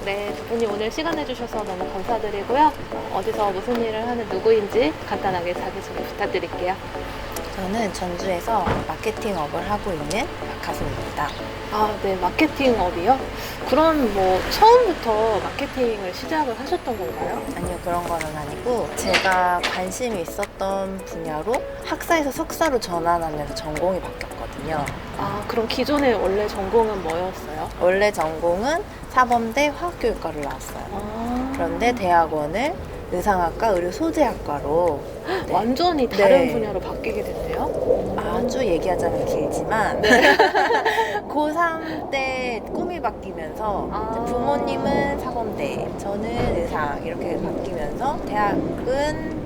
네, 대표님 오늘 시간 내주셔서 너무 감사드리고요. 어디서 무슨 일을 하는 누구인지 간단하게 자기소개 부탁드릴게요. 저는 전주에서 마케팅업을 하고 있는 박하솜입니다. 아, 네, 마케팅업이요? 그럼 뭐 처음부터 마케팅을 시작을 하셨던 건가요? 아니요, 그런 거는 아니고 제가 관심이 있었던 분야로 학사에서 석사로 전환하면서 전공이 바뀌었거든요. 아, 그럼 기존에 원래 전공은 뭐였어요? 원래 전공은 사범대 화학교육과를 나왔어요. 아, 그런데 대학원을 의상학과 의료소재학과로 완전히 다른 네. 분야로 바뀌게 됐네요. 아주 얘기하자면 길지만 고3 때 꿈이 바뀌면서 아. 부모님은 사범대, 저는 의상 이렇게 바뀌면서 대학은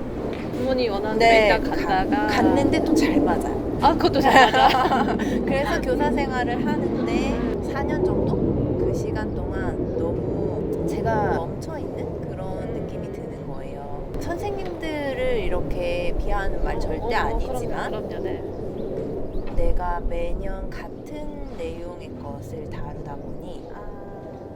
부모님이 원하는 데 일단 갔다가 갔는데 또 잘 맞아요. 아, 그것도 잘 맞아. 그래서 교사 생활을 하는데 4년 정도? 그 시간 동안 너무 제가 멈춰있는 그런 느낌이 드는 거예요. 선생님들을 이렇게 비하하는 말 절대 아니지만 그럼요, 네. 내가 매년 같은 내용의 것을 다루다 보니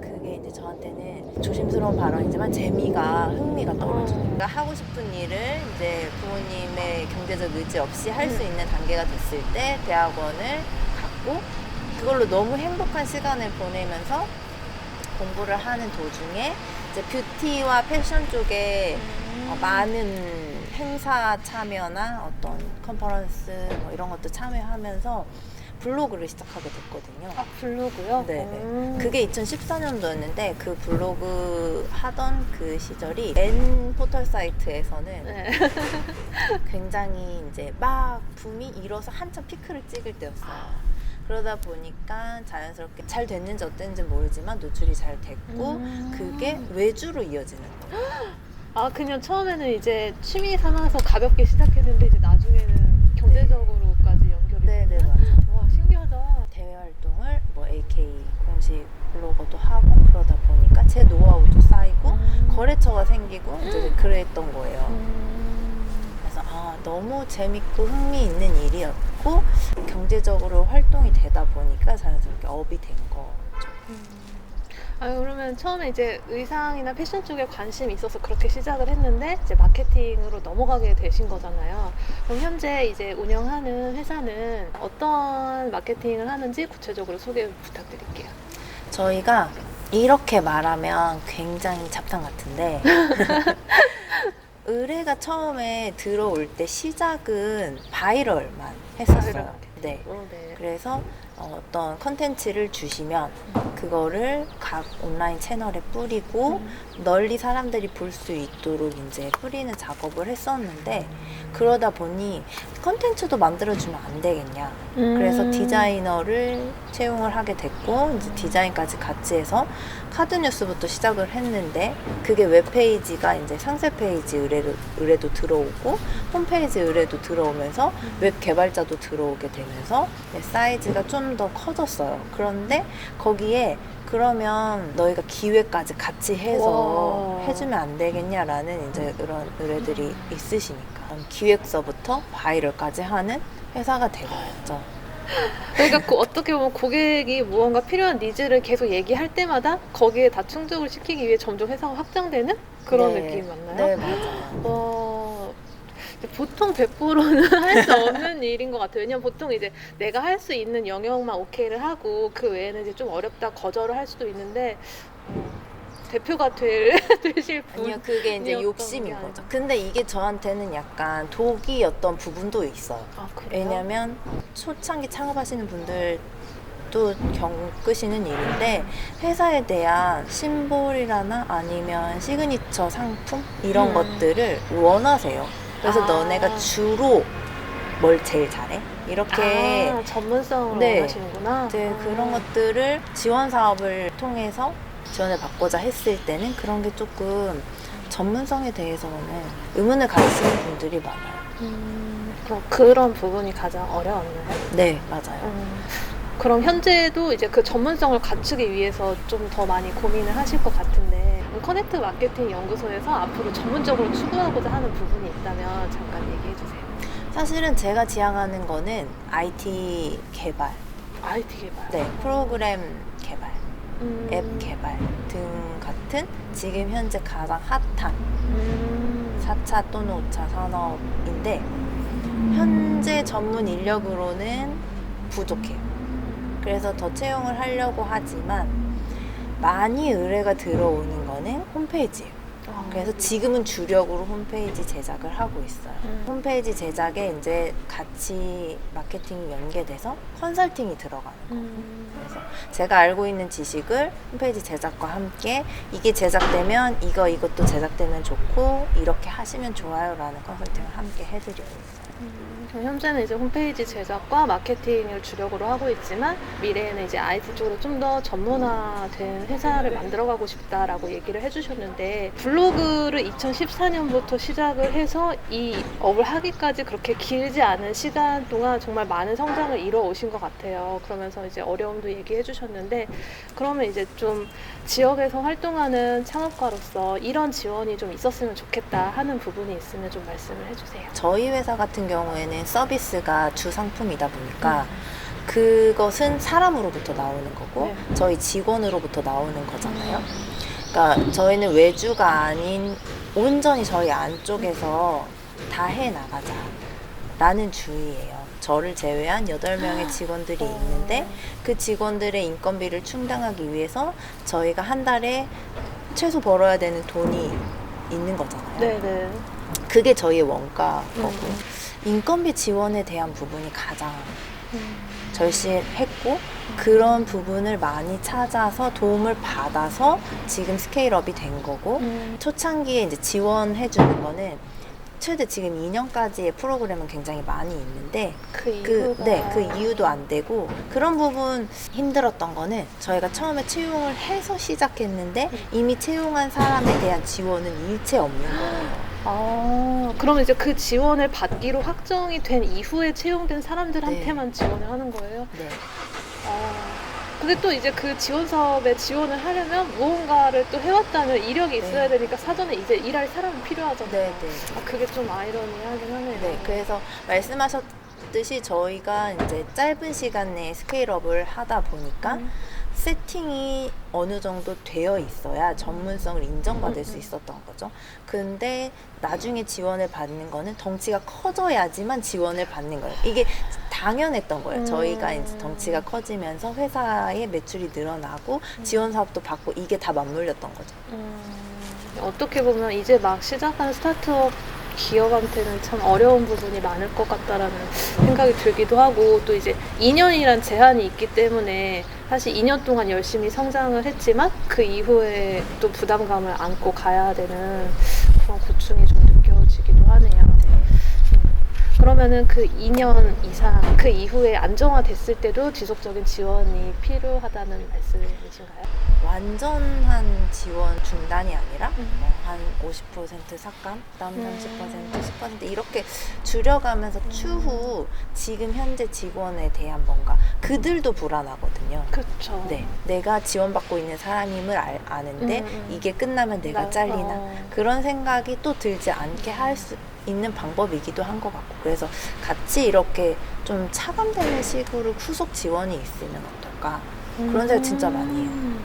그게 이제 저한테는 조심스러운 발언이지만 흥미가 떨어져요. 그러니까 하고 싶은 일을 이제 부모님의 경제적 의지 없이 할 수 있는 단계가 됐을 때 대학원을 갔고 그걸로 너무 행복한 시간을 보내면서 공부를 하는 도중에 이제 뷰티와 패션 쪽에 많은 행사 참여나 어떤 컨퍼런스 뭐 이런 것도 참여하면서 블로그를 시작하게 됐거든요. 아, 블로그요? 네네. 그게 2014년도였는데 그 블로그 하던 그 시절이 N 포털 사이트에서는 네. 굉장히 이제 막 붐이 일어서 한참 피크를 찍을 때였어요. 그러다 보니까 자연스럽게 잘 됐는지 어땠는지 모르지만 노출이 잘 됐고 그게 외주로 이어지는 거예요. 아, 그냥 처음에는 이제 취미 삼아서 가볍게 시작했는데 이제 나중에는 경제적으로까지 연결이 네네, 되는? 맞아요. 와, 신기하다. 대외 활동을 뭐 AK 공식 블로거도 하고 그러다 보니까 제 노하우도 쌓이고 거래처가 생기고 이제 그랬던 거예요. 그래서 너무 재밌고 흥미있는 일이었고 경제적으로 활동이 되다 보니까 자연스럽게 업이 된 거죠. 아, 그러면 처음에 이제 의상이나 패션 쪽에 관심이 있어서 그렇게 시작을 했는데 이제 마케팅으로 넘어가게 되신 거잖아요. 그럼 현재 이제 운영하는 회사는 어떤 마케팅을 하는지 구체적으로 소개 부탁드릴게요. 저희가 이렇게 말하면 굉장히 잡탕 같은데 의뢰가 처음에 들어올 때 시작은 바이럴만 했었어요. 바이럴. 네. 네. 그래서 어떤 컨텐츠를 주시면 그거를 각 온라인 채널에 뿌리고 널리 사람들이 볼 수 있도록 이제 뿌리는 작업을 했었는데 그러다 보니 컨텐츠도 만들어주면 안 되겠냐. 그래서 디자이너를 채용을 하게 됐고 이제 디자인까지 같이 해서 카드 뉴스부터 시작을 했는데 그게 웹페이지가 이제 상세 페이지 의뢰도 들어오고 홈페이지 의뢰도 들어오면서 웹 개발자도 들어오게 되면서 사이즈가 좀 더 커졌어요. 그런데 거기에 그러면 너희가 기획까지 같이 해서 해주면 안 되겠냐라는 이제 그런 의뢰들이 있으시니까 기획서부터 바이럴까지 하는 회사가 되버렸죠. 그러니까 어떻게 보면 고객이 무언가 필요한 니즈를 계속 얘기할 때마다 거기에 다 충족을 시키기 위해 점점 회사가 확장되는 그런 느낌 맞나요? 네, 맞아요. 보통 100%는 할 수 없는 일인 것 같아요. 왜냐면 보통 이제 내가 할 수 있는 영역만 오케이를 하고 그 외에는 이제 좀 어렵다 거절을 할 수도 있는데 대표가 되실 분 아니요, 그게 이제 욕심인 거죠. 근데 이게 저한테는 약간 독이었던 부분도 있어요. 아, 그래요? 왜냐면 초창기 창업하시는 분들 또 겪으시는 일인데 회사에 대한 심볼이라나 아니면 시그니처 상품 이런 것들을 원하세요. 그래서 너네가 주로 뭘 제일 잘해? 이렇게 전문성으로 네. 하시는구나. 이제 그런 것들을 지원 사업을 통해서 지원을 받고자 했을 때는 그런 게 조금 전문성에 대해서는 의문을 가지시는 분들이 많아요. 그럼 그런 부분이 가장 어려웠나요? 네, 맞아요. 그럼 현재도 이제 그 전문성을 갖추기 위해서 좀 더 많이 고민을 하실 것 같은데 커넥트 마케팅 연구소에서 앞으로 전문적으로 추구하고자 하는 부분이 있다면 잠깐 얘기해 주세요. 사실은 제가 지향하는 거는 IT 개발, IT 개발. 네, 프로그램 개발, 앱 개발 등 같은 같은 지금 현재 가장 핫한 4차 또는 5차 산업인데 현재 전문 인력으로는 부족해요. 그래서 더 채용을 하려고 하지만 많이 의뢰가 들어오는 거는 홈페이지예요. 그래서 지금은 주력으로 홈페이지 제작을 하고 있어요. 홈페이지 제작에 이제 같이 마케팅이 연계돼서 컨설팅이 들어가는 거고. 그래서 제가 알고 있는 지식을 홈페이지 제작과 함께 이게 제작되면 이것도 제작되면 좋고 이렇게 하시면 좋아요 라는 컨설팅을 함께 해드리고 있어요. 그럼 현재는 이제 홈페이지 제작과 마케팅을 주력으로 하고 있지만 미래에는 이제 IT 쪽으로 좀 더 전문화된 회사를 만들어가고 싶다라고 얘기를 해주셨는데 블로그를 2014년부터 시작을 해서 이 업을 하기까지 그렇게 길지 않은 시간 동안 정말 많은 성장을 이뤄오신 것 같아요. 그러면서 이제 어려움도 얘기해 주셨는데 그러면 이제 좀 지역에서 활동하는 창업가로서 이런 지원이 좀 있었으면 좋겠다 하는 부분이 있으면 좀 말씀을 해주세요. 저희 회사 같은 경우에는 서비스가 주 상품이다 보니까 그것은 사람으로부터 나오는 거고 네. 저희 직원으로부터 나오는 거잖아요. 그러니까 저희는 외주가 아닌 온전히 저희 안쪽에서 다 해나가자 라는 주의예요. 저를 제외한 8명의 직원들이 있는데 그 직원들의 인건비를 충당하기 위해서 저희가 한 달에 최소 벌어야 되는 돈이 있는 거잖아요. 네네. 그게 저희의 원가거고 인건비 지원에 대한 부분이 가장 절실했고 그런 부분을 많이 찾아서 도움을 받아서 지금 스케일업이 된 거고 초창기에 이제 지원해 주는 거는 최대 지금 2년까지의 프로그램은 굉장히 많이 있는데 그 이유도 안 되고 그런 부분 힘들었던 거는 저희가 처음에 채용을 해서 시작했는데 이미 채용한 사람에 대한 지원은 일체 없는 거예요. 그러면 이제 그 지원을 받기로 확정이 된 이후에 채용된 사람들한테만 지원을 하는 거예요? 네. 근데 또 이제 그 지원 사업에 지원을 하려면 무언가를 또 해왔다는 이력이 있어야 되니까 사전에 이제 일할 사람이 필요하잖아요. 네. 그게 좀 아이러니하긴 하네요. 네, 그래서 말씀하셨듯이 저희가 이제 짧은 시간 내에 스케일업을 하다 보니까 세팅이 어느 정도 되어 있어야 전문성을 인정받을 수 있었던 거죠. 근데 나중에 지원을 받는 거는 덩치가 커져야지만 지원을 받는 거예요. 이게 당연했던 거예요. 저희가 이제 덩치가 커지면서 회사의 매출이 늘어나고 지원 사업도 받고 이게 다 맞물렸던 거죠. 어떻게 보면 이제 막 시작하는 스타트업 기업한테는 참 어려운 부분이 많을 것 같다라는 생각이 들기도 하고 또 이제 2년이란 제한이 있기 때문에 사실 2년 동안 열심히 성장을 했지만 그 이후에 또 부담감을 안고 가야 되는 그런 고충이 좀 느껴지기도 하네요. 그러면은 그 2년 이상 그 이후에 안정화됐을 때도 지속적인 지원이 필요하다는 말씀이신가요? 완전한 지원 중단이 아니라 한 50% 삭감, 그다음 30%, 10% 이렇게 줄여가면서 추후 지금 현재 직원에 대한 뭔가 그들도 불안하거든요. 그렇죠. 네, 내가 지원받고 있는 사람임을 아는데 이게 끝나면 내가 잘리나 그런 생각이 또 들지 않게 할 수 있는 방법이기도 한 것 같고 그래서 같이 이렇게 좀 차감되는 식으로 후속 지원이 있으면 어떨까 그런 생각 진짜 많이 해요.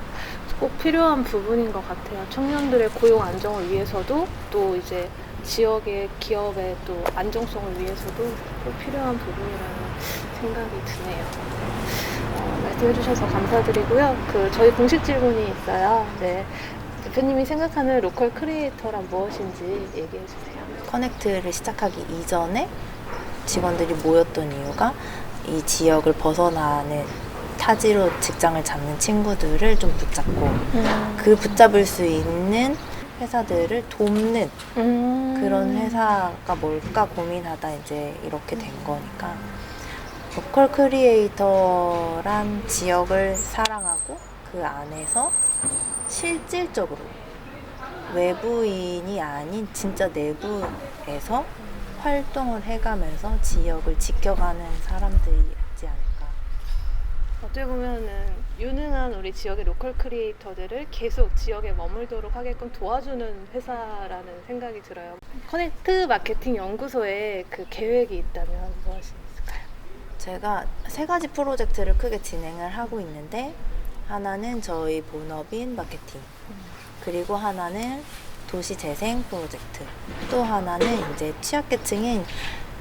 꼭 필요한 부분인 것 같아요. 청년들의 고용 안정을 위해서도 또 이제 지역의 기업의 또 안정성을 위해서도 꼭 필요한 부분이라는 생각이 드네요. 말씀해 주셔서 감사드리고요. 저희 공식 질문이 있어요. 네. 대표님이 생각하는 로컬 크리에이터란 무엇인지 얘기해 주세요. 커넥트를 시작하기 이전에 직원들이 모였던 이유가 이 지역을 벗어나는 타지로 직장을 잡는 친구들을 좀 붙잡고 그 붙잡을 수 있는 회사들을 돕는 그런 회사가 뭘까 고민하다 이제 이렇게 된 거니까 로컬 크리에이터란 지역을 사랑하고 그 안에서 실질적으로 외부인이 아닌 진짜 내부에서 활동을 해가면서 지역을 지켜가는 사람들이지 않을까. 어떻게 보면은 유능한 우리 지역의 로컬 크리에이터들을 계속 지역에 머물도록 하게끔 도와주는 회사라는 생각이 들어요. 커넥트 마케팅 연구소에 그 계획이 있다면 무엇이 있을까요? 제가 3가지 프로젝트를 크게 진행을 하고 있는데 하나는 저희 본업인 마케팅 그리고 하나는 도시재생 프로젝트. 또 하나는 이제 취약계층인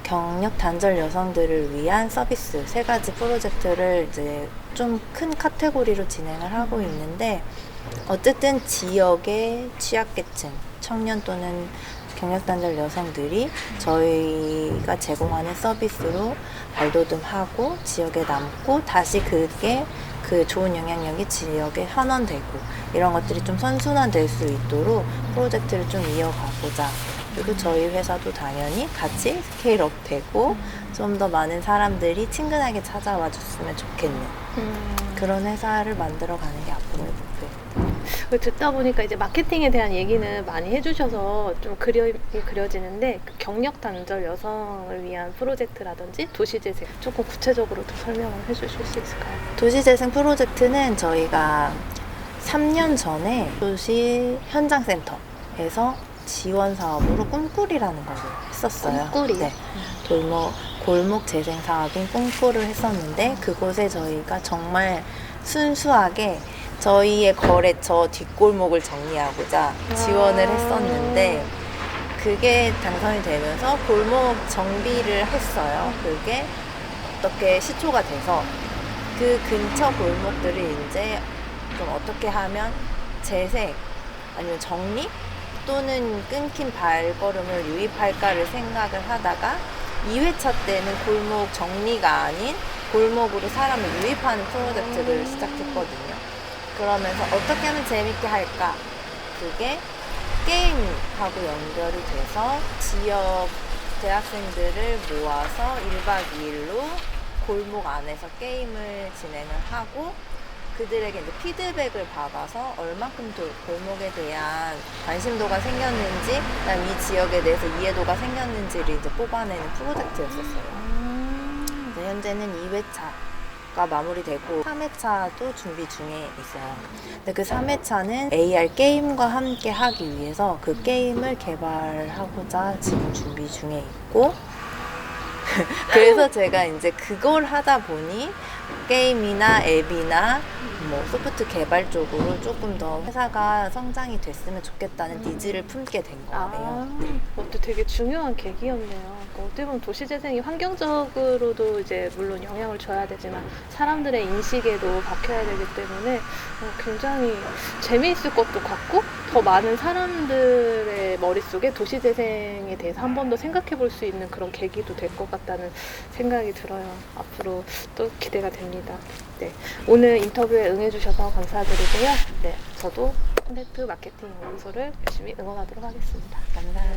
경력 단절 여성들을 위한 서비스 세 가지 프로젝트를 이제 좀 큰 카테고리로 진행을 하고 있는데 어쨌든 지역의 취약계층, 청년 또는 경력 단절 여성들이 저희가 제공하는 서비스로 발돋움하고 지역에 남고 다시 그게 그 좋은 영향력이 지역에 환원되고 이런 것들이 좀 선순환될 수 있도록 프로젝트를 좀 이어가고자 그리고 저희 회사도 당연히 같이 스케일업 되고 좀 더 많은 사람들이 친근하게 찾아와 줬으면 좋겠는 그런 회사를 만들어가는 게 앞으로의 목표입니다. 듣다 보니까 이제 마케팅에 대한 얘기는 많이 해주셔서 좀 그림이 그려지는데 그 경력 단절 여성을 위한 프로젝트라든지 도시재생 조금 구체적으로 더 설명을 해주실 수 있을까요? 도시재생 프로젝트는 저희가 3년 전에 도시 현장센터에서 지원 사업으로 꿈꾸리라는 걸 했었어요. 꿈꾸리? 네. 골목 재생 사업인 꿈꾸를 했었는데 그곳에 저희가 정말 순수하게 저희의 거래처 뒷골목을 정리하고자 지원을 했었는데 그게 당선이 되면서 골목 정비를 했어요. 그게 어떻게 시초가 돼서 그 근처 골목들을 이제 좀 어떻게 하면 재생 아니면 정리 또는 끊긴 발걸음을 유입할까를 생각을 하다가 2회차 때는 골목 정리가 아닌 골목으로 사람을 유입하는 프로젝트를 시작했거든요. 그러면서 어떻게 하면 재밌게 할까? 그게 게임하고 연결이 돼서 지역 대학생들을 모아서 1박 2일로 골목 안에서 게임을 진행을 하고 그들에게 이제 피드백을 받아서 얼만큼 골목에 대한 관심도가 생겼는지, 그다음 이 지역에 대해서 이해도가 생겼는지를 이제 뽑아내는 프로젝트였었어요. 그래서 현재는 2회차가 마무리되고 3회차도 준비 중에 있어요. 근데 그 3회차는 AR 게임과 함께 하기 위해서 그 게임을 개발하고자 지금 준비 중에 있고 그래서 제가 이제 그걸 하다 보니 게임이나 앱이나 뭐 소프트 개발 쪽으로 조금 더 회사가 성장이 됐으면 좋겠다는 니즈를 품게 된 거예요. 그것도 되게 중요한 계기였네요. 그러니까 어떻게 보면 도시재생이 환경적으로도 이제 물론 영향을 줘야 되지만 사람들의 인식에도 박혀야 되기 때문에 굉장히 재미있을 것도 같고 더 많은 사람들의 머릿속에 도시재생에 대해서 한 번 더 생각해 볼 수 있는 그런 계기도 될 것 같다는 생각이 들어요. 앞으로 또 기대가 됩니다. 네, 오늘 인터뷰에 응해주셔서 감사드리고요. 네, 저도 콘텐츠 마케팅 연구소를 열심히 응원하도록 하겠습니다. 감사합니다.